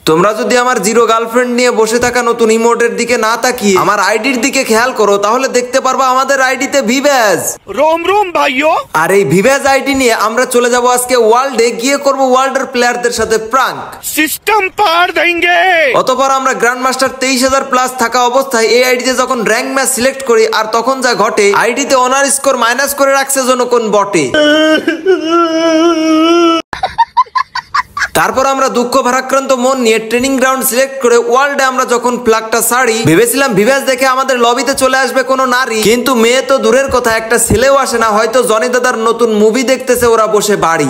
তোমরা যদি আমার জিরো গার্লফ্রেন্ড নিয়ে বসে থাকা নতুন ইমোটের দিকে না তাকিয়ে আমার আইডির দিকে খেয়াল করো, তাহলে দেখতে পারবা আমাদের আইডিতে ভিভ্যাজ। रोम रोम भाइयों। আর এই ভিভ্যাজ আইডি নিয়ে আমরা চলে যাব আজকে ওয়ার্ল্ডে, গিয়ে করব ওয়ার্ল্ডের প্লেয়ারদের সাথে প্রাঙ্ক। सिस्टम पार देंगे। অতঃপর আমরা গ্র্যান্ড মাস্টার 23,000 প্লাস থাকা অবস্থায় এই আইডিতে যখন র্যাঙ্ক ম্যাচ সিলেক্ট করি, আর তখন যা ঘটে, আইডিতে অনার স্কোর মাইনাস করে রাখছে যেন কোন বটে। তারপর আমরা দুঃখ ভারাক্রান্ত মন নিয়ে ট্রেনিং গ্রাউন্ড সিলেক্ট করে ওয়ার্ল্ডে আমরা যখন ফ্ল্যাগটা ছাড়ি, ভেবেছিলাম ভিভ্যাজ দেখে আমাদের লবিতে চলে আসবে কোনো নারী, কিন্তু মেয়ে তো দূরের কথা, একটা ছেলেও আসে না। হয়তো জনি দাদার নতুন মুভি দেখতেছে ওরা বসে বাড়ি।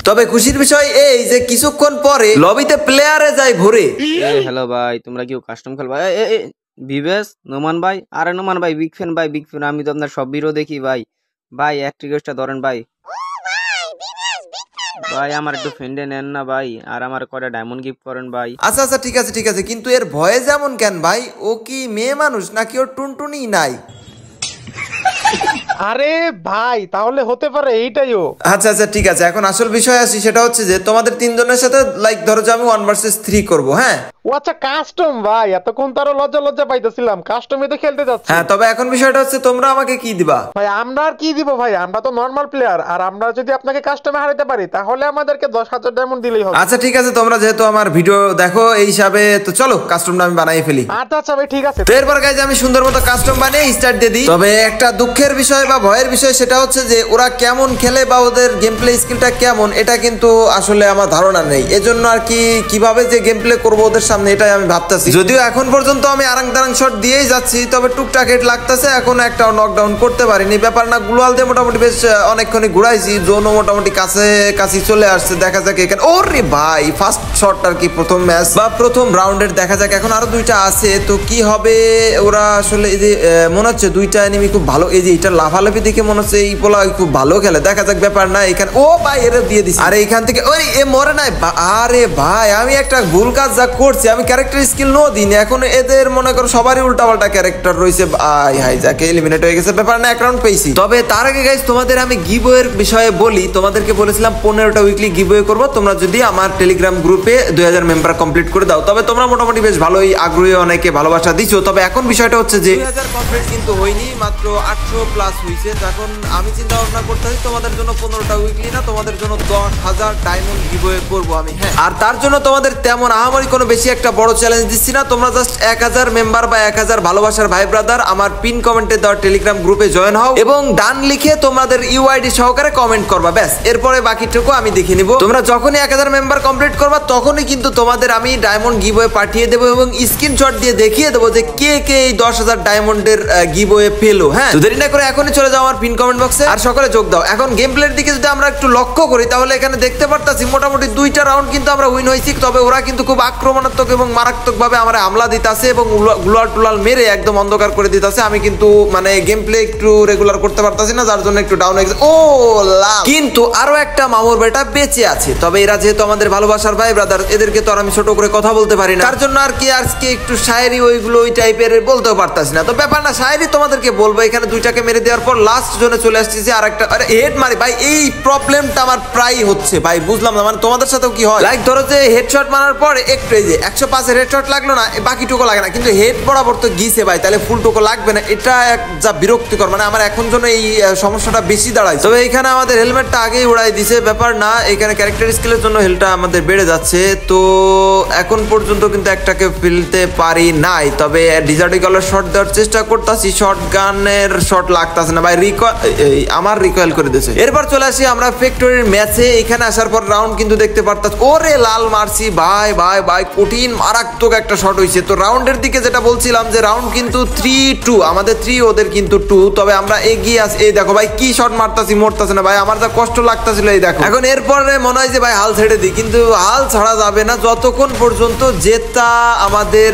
তবে খুশির বিষয় এই যে কিছুক্ষণ পরে লবিতে প্লেয়ারে যায় ভরে। হ্যালো ভাই, তোমরা কি কাস্টম খেলবা? ভিভ্যাজ, নোমান ভাই। আরে নোমান ভাই, বিগ ফ্যান ভাই, বিগ ফ্যান। আমি তো আপনার সব ভিডিও দেখি ভাই। ভাই এক রিকোয়েস্টটা ধরেন ভাই। ভাই আমার একটু ফ্রেন্ডে নেন না ভাই, আর আমার কয়টা ডায়মন্ড গিফট করেন ভাই। আচ্ছা আচ্ছা ঠিক আছে ঠিক আছে, কিন্তু এর ভয়ে যেমন কেন ভাই? ও কি মেয়ে মানুষ নাকি ওর টুনটুনি নাই? আরে ভাই তাহলে হতে পারে এইটাই ও। আচ্ছা আচ্ছা ঠিক আছে, এখন আসল বিষয় আসি। সেটা হচ্ছে যে তোমাদের তিনজনের সাথে লাইক ধরো যে আমি 1 vs 3 করব। হ্যাঁ ও আচ্ছা কাস্টম ভাই, এতক্ষণ তো আরো লজ্জা লজ্জা পাইতেছিলাম, কাস্টমে তো খেলতে যাচ্ছি। হ্যাঁ, তবে এখন বিষয়টা হচ্ছে তোমরা আমাকে কি দিবা? ভাই আমরা আর কি দিব ভাই, আমরা তো নরমাল প্লেয়ার, আর আমরা যদি আপনাকে কাস্টমে হারাতে পারি তাহলে আমাদেরকে 10,000 ডায়মন্ড দিলেই হবে। আচ্ছা ঠিক আছে, তোমরা যেহেতু আমার ভিডিও দেখো এই হিসাবে, তো চলো কাস্টমটা আমি বানাই ফেলি। আচ্ছা আচ্ছা ভাই ঠিক আছে। তো এরপর গাইজ আমি সুন্দর মতো কাস্টম বানিয়ে স্টার্ট দিয়ে দিই। তবে একটা দুঃখের বিষয় বা ভয়ের বিষয় সেটা হচ্ছে যে ওরা কেমন খেলে বা ওদের গেম প্লে স্কিলটা কেমন, এটা কিন্তু আসলে আমার ধারণা নেই। এজন্য আর কি কিভাবে যে গেম প্লে করবো ওদের সামনে, এটাই আমি ভাবতেছি। যদিও এখন পর্যন্ত আমি আরাং তারাং শট দিয়েই যাচ্ছি, তবে টুকটাক হেড লাগতেছে, এখন একটা নকডাউন করতে পারিনি। ব্যাপার না, গ্লোয়াল দিয়ে মোটামুটি বেশ অনেকক্ষণ ঘুরাইছি, জোনও মোটামুটি কাছে কাছে চলে আসছে। দেখা যাক এখানে, ওরে ভাই ফার্স্ট শট আর কি প্রথম ম্যাচ বা প্রথম রাউন্ডের। দেখা যাক, এখন আরো দুইটা আছে, তো কি হবে। ওরা আসলে এই যে মনে হচ্ছে দুইটা এনিমি খুব ভালো, এই যে এটা লাফালাফি দেখে মনে হচ্ছে এই পোলা খুব ভালো খেলে। দেখা যাক, ব্যাপার না এখানে, ও ভাই এর দিয়ে দিছি। আরে এখান থেকে ওই এ মরে নাই। আরে ভাই আমি একটা ভুল কাজ যা করছি, আমি ক্যারেক্টার স্কিল নো দিইনি। এখন এদের মনে করো সবারই উল্টাপাল্টা ক্যারেক্টার রয়েছে। আই হাই যাকে এলিমিনেট হয়ে গেছে, ব্যাপার না, এক রাউন্ড পেয়েছি। তবে তার আগে গাইস তোমাদের আমি গিভওয়ের বিষয়ে বলি। তোমাদেরকে বলেছিলাম 15টা উইকলি গিভওয়ে করবো, তোমরা যদি আমার টেলিগ্রাম গ্রুপে 2000 মেম্বার কমপ্লিট করে দাও। তবে তোমরা মোটামুটি বেশ ভালোই আগ্রহী, অনেকে ভালোবাসা দিছো। তবে এখন বিষয়টা হচ্ছে যে 2000 কমপ্লিট কিন্তু হয়নি, মাত্র 800 প্লাস হয়েছে। তো এখন আমি চিন্তা ভাবনা করতেছি তোমাদের জন্য 15টা উইকলি না, তোমাদের জন্য 10,000 ডায়মন্ড গিভওয়ে করবো আমি। হ্যাঁ, আর তার জন্য তোমাদের তেমন আহামরি কোনো বেশি একটা বড় চ্যালেঞ্জ দিচ্ছি না। তোমরা জাস্ট 1000 মেম্বার বা 1000 ভালোবাসার ভাই ব্রাদার আমার পিন কমেন্টে দেওয়া টেলিগ্রাম গ্রুপে জয়েন হও এবং ডান লিখে তোমাদের ইউআইডি সহকারে কমেন্ট করবা, ব্যাস। এরপরে বাকিটুকু আমি দেখে নিব। তোমরা যখনই 1000 মেম্বার কমপ্লিট করবা তখনই কিন্তু তোমাদের আমি ডায়মন্ড গিভওয়ে পাঠিয়ে দেবো এবং স্ক্রিনশট দিয়ে দেখিয়ে দেবো যে কে কে এই 10,000 ডায়মন্ডের গিভওয়ে পেলো। হ্যাঁ, তো দেরি না করে এখনই চলে যাও আমার পিন কমেন্ট বক্সে আর সকলে যোগ দাও। এখন গেম প্লের দিকে যদি আমরা একটু লক্ষ্য করি, তাহলে এখানে দেখতে পারতাছি মোটামুটি 2টা রাউন্ড কিন্তু আমরা উইন হয়েছি। তবে ওরা কিন্তু খুব আক্রমণাত্মক এবং মারাত্মক ভাবে আমার হামলা দিতেছে এবং গ্লোয়াল টুলাল মেরে একদম অন্ধকার করে দিতেছে। আমি কিন্তু মানে গেম প্লে একটু রেগুলার করতে পারতাছি না, যার জন্য একটু ডাউন হয়ে গেছে। ও লা, কিন্তু আরো একটা মামুর বেটা বেঁচে আছে। তবে এরা যেহেতু আমাদের ভালোবাসার ভাই ব্রাদার, এদেরকে তো আর আমি ছোট করে কথা বলতে পারি না, তার জন্য আর কি আজকে একটু শায়েরি ওইগুলো ওই টাইপের বলতেও পারতাছি না। তো ব্যাপার না, শায়েরি তোমাদেরকে বলবো। এখানে 2টাকে মেরে দেওয়ার পর লাস্ট জোনে চলে আসতেছি আর একটা হেড মারি। ভাই এই প্রবলেমটা আমার প্রায় হচ্ছে ভাই, বুঝলাম না মানে তোমাদের সাথেও কি হয়। লাইক ধরো যে হেডশট মারার পর একটু এই যে 105 হেডশট লাগলো না, বাকিটুকু লাগে না, কিন্তু হেড বরাবর তো গিয়েছে ভাই, তাহলে ফুলটুকু লাগবে না। এটা যা বিরক্তিকর, মানে আমার এখন জন্য এই সমস্যাটা বেশি দাঁড়ায়। তবে এখানে আমাদের হেলমেটটা আগেই উড়াই দিছে, ব্যাপার না। এখানে ক্যারেক্টার স্কিলের জন্য হেলটা আমাদের বেড়ে যাচ্ছে। তো এখন পর্যন্ত কিন্তু একটাকে ফেলতে পারি নাই। তবে ডিজার্টিকলের শট দেওয়ার চেষ্টা করতেছি, শর্ট গানের শট লাগতেছে না ভাই, আমার রিকয়েল করে দিয়েছে। এরপর চলে আসি আমরা ফ্যাক্টরির ম্যাচে। এখানে আসার পর রাউন্ড কিন্তু দেখতে পারতাম, ওরে লাল মারছি ভাই ভাই ভাই, কঠিন মারাত্মক একটা শট হয়েছে। তো রাউন্ডের দিকে যেটা বলছিলাম যে রাউন্ড কিন্তু 3-2, আমাদের 3 ওদের কিন্তু 2। তবে আমরা এগিয়ে আসি। এই দেখো ভাই কি শট মারতাছি, মরতাছে না ভাই, আমার যা কষ্ট লাগতাছিল। এই দেখো এখন এরপরে মনে হয় যে ভাই হাল ছেড়ে দিই, কিন্তু হাল ছাড়া যাবে না যতক্ষণ পর্যন্ত জেতা আমাদের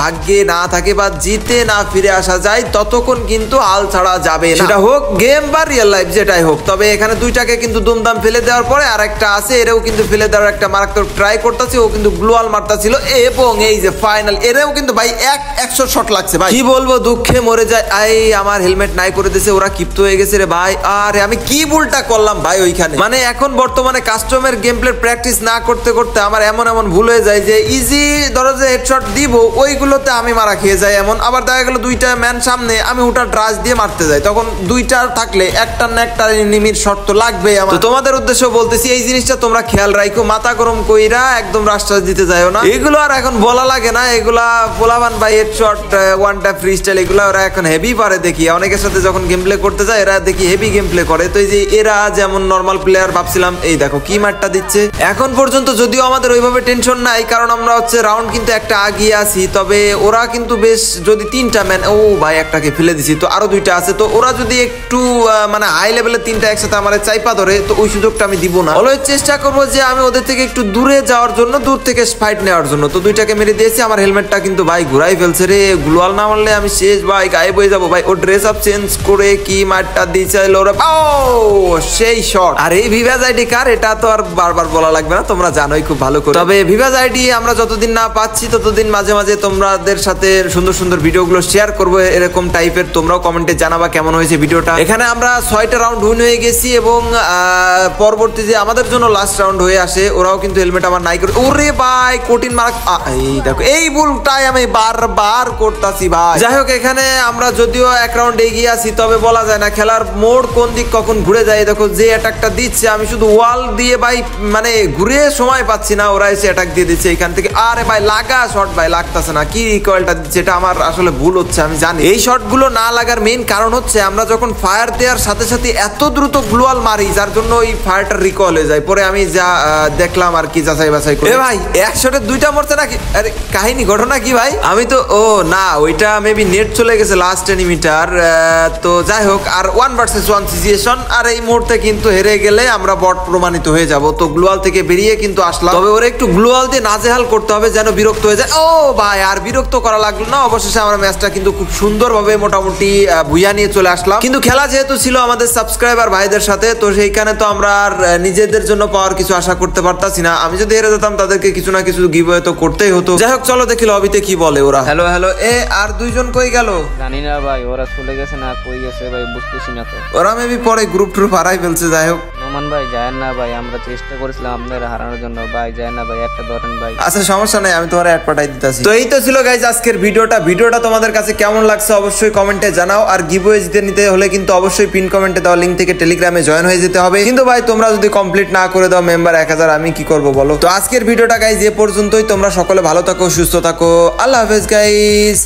ভাগ্যে না থাকে বা জিতে না ফিরে আসা যায়, ততক্ষণ কিন্তু হাল ছাড়া যাবে না, সেটা হোক গেম বা রিয়েল লাইফ যেটাই হোক। তবে এখানে 2টাকে কিন্তু দুমদাম ফেলে দেওয়ার পরে আর একটা আছে, এরাও কিন্তু ফেলে দেওয়ার একটা মারাত্মক ট্রাই করতেছে। ও কিন্তু গ্লোয়াল মারতাছিল। এবং এই যে ফাইনাল এরাও কিন্তু ভাই 100 শট লাগছে ভাই, কি বলবো, দুঃখে মরে যায়। আমার হেলমেট নাই করে দিয়েছে, ওরা ক্ষিপ্ত হয়ে গেছে রে ভাই। আরে আমি কি ভুলটা করলাম ভাই ওইখানে, মানে এখন বর্তমানে কাস্টমের গেম প্লে প্র্যাকটিস না করতে করতে আমার এমন ভুল হয়ে যায় যে ইজি ধরো যে হেডশট দিব ওইগুলোতে আমি মারা খেয়ে যাই। এমন আবার দেখা গেল দুইটা ম্যান সামনে, আমি ওটা ড্রাস দিয়ে মারতে যাই, তখন দুইটা থাকলে একটা না একটা এনিমির শট তো লাগবেই আমার। তো তোমাদের উদ্দেশ্য বলতেছি এই জিনিসটা তোমরা খেয়াল রাখো, মাথা গরম কইরা একদম রাস্তা দিতে যাও না। এগুলো আর এখন বলা লাগে না, এগুলা পোলাবান ভাই headshot one tap free style এগুলো ওরা এখন হেভি পারে দেখি। অনেকের সাথে যখন গেম প্লে করতে যায় এরা দেখি হেভি গেম প্লে করে। তো এই যে এরা যেমন নরমাল প্লেয়ার ভাবছিলাম, এই দেখো কি মারটা দিচ্ছে। এখন পর্যন্ত যদিও আমাদের ওইভাবে টেনশন নাই, কারণ আমরা হচ্ছে রাউন্ড কিন্তু একটা আগিয়ে আছি, তবে ওরা কিন্তু বেশ, যদি 3টা ম্যান, ও ভাই একটাকে ফেলে দিছি, তো আরো 2টা আছে। তো ওরা যদি একটু মানে হাই লেভেলের 3টা একসাথে আমার চাইপা ধরে, তো ওই সুযোগটা আমি দিব না। অলওয়েজ চেষ্টা করবো যে আমি ওদের থেকে একটু দূরে যাওয়ার জন্য, দূর থেকে ফাইট নেওয়ার জন্য। তো 2টাকে মেরে দিয়েছি, আমার হেলমেটটা কিন্তু ভাই ঘুরাই ফেলছে রে। গ্লোয়াল না মারলে আমি শেষ ভাই, গায়েব হয়ে যাবো ভাই। ও ড্রেস আপ চেঞ্জ করে কি মারটা দিয়েছে ওরা, ও সেই শট। আর এই ভিভাজ আইডি কার এটা তো আর বারবার বলা লাগবে না, তোমরা জানোই খুব ভালো করে। তবে ভিভাজ আইডি আমরা যতদিন না পাচ্ছি ততদিন মাঝে মাঝে তোমাদের সাথে সুন্দর সুন্দর ভিডিওগুলো শেয়ার করবো এরকম টাইপের। তোমরাও কমেন্টে জানাবা কেমন হয়েছে ভিডিওটা। এখানে আমরা 6টা রাউন্ড উইন হয়ে গেছি এবং পরবর্তী যে আমাদের জন্য লাস্ট রাউন্ড হয়ে আসে, ওরাও কিন্তু হেলমেট আমার নাই করে। ওরে ভাই কঠিন মার্ক, এই দেখো এই ভুলটাই আমি বারবার করতেছি ভাই। যাই হোক এখানে আমরা যদিও 1 রাউন্ড এগিয়ে আছি, তবে বলা যায় না খেলার মোড় কোন দিক কখন ঘুরে যায়। দেখো যে অ্যাটাকটা দিচ্ছে আমি শুধু ওয়াল দিয়ে ভাই মানে ঘুরে সময় পাচ্ছি না, ওরা এসে অ্যাটাক দিয়ে দিচ্ছে এখান থেকে। আরে ভাই লাগা শট ভাই লাগতেছে না, কি রিকয়েলটা দিচ্ছে, এটা আমার আসলে ভুল হচ্ছে আমি জানি। এই শটগুলো না লাগার মেইন কারণ হচ্ছে আমরা যখন ফায়ার দেওয়ার সাথে সাথে এত দ্রুত গ্লোয়াল মারি, যার জন্য ওই ফায়ারটা রিকল হয়ে যায়। পরে আমি যা দেখলাম আর কি, যাচাই বাছাই করে ভাই 1 শটে 2টা মরছে নাকি। আরে কাহিনী ঘটনা কি ভাই, আমি তো ও না ওইটা মেবি নেট চলে গেছে লাস্ট এনিমিটার। তো যাই হোক, আর 1 ভার্সেস 1 সিচুয়েশন, আর এই মুহূর্তে কিন্তু হেরে গেলে আমরা বট প্রমাণিত হয়ে যাব। তো গ্লোয়াল থেকে বেরিয়ে কিন্তু আসলাম, তবে ওরা একটু গ্লোয়াল দিয়ে নাজেহাল করতে হবে যেন বিরক্ত হয়ে যায়। ও ভাই আর বিরক্ত করা লাগলো না, অবশেষে আমরা ম্যাচটা কিন্তু খুব সুন্দরভাবে মোটামুটি ভুইয়া নিয়ে চলে আসলাম। কিন্তু খেলা যেহেতু ছিল আমাদের সাবস্ক্রাইবার ভাইদের সাথে, তো সেইখানে তো আমরা আর নিজেদের জন্য পাওয়ার কিছু আশা করতে পারতাছি না। আমি যদি হেরে যেতাম তাদেরকে কিছু না কিছু গিভওয়ে তো করতেই হতো। যাই হোক চলো দেখি লবিতে কি বলে ওরা। হ্যালো হ্যালো, আর 2জন কই গেল জানি না ভাই, ওরা চলে গেছে না কই গেছে ভাই বুঝতেছি না তো। ওরা মেবি পরে গ্রুপ হারাই ফেলছে। যাই হোক নোমান ভাই যায় না ভাই, আমরা চেষ্টা করেছিলাম আপনাদের হারানোর জন্য ভাই, যায় না ভাই, একটা ধরেন ভাই। আচ্ছা সমস্যা নাই, আমি তোমার অ্যাড পাঠাই দিতেছি। তো এই তো ছিল গাইজ আজকের ভিডিওটা তোমাদের কাছে কেমন লাগছে অবশ্যই কমেন্টে জানাও। আর গিভওয়ে জিতে নিতে হলে কিন্তু অবশ্যই পিন কমেন্টে দেওয়া লিংক থেকে টেলিগ্রামে জয়েন হয়ে যেতে হবে। কিন্তু ভাই তোমরা যদি কমপ্লিট না করে দাও মেম্বার 1000, আমি কি করব বলো। তো আজকের ভিডিওটা গাইজ এ পর্যন্তই। তোমরা সকলে ভালো থাকো, সুস্থ থাকো, আল্লাহ হাফেজ গাইজ।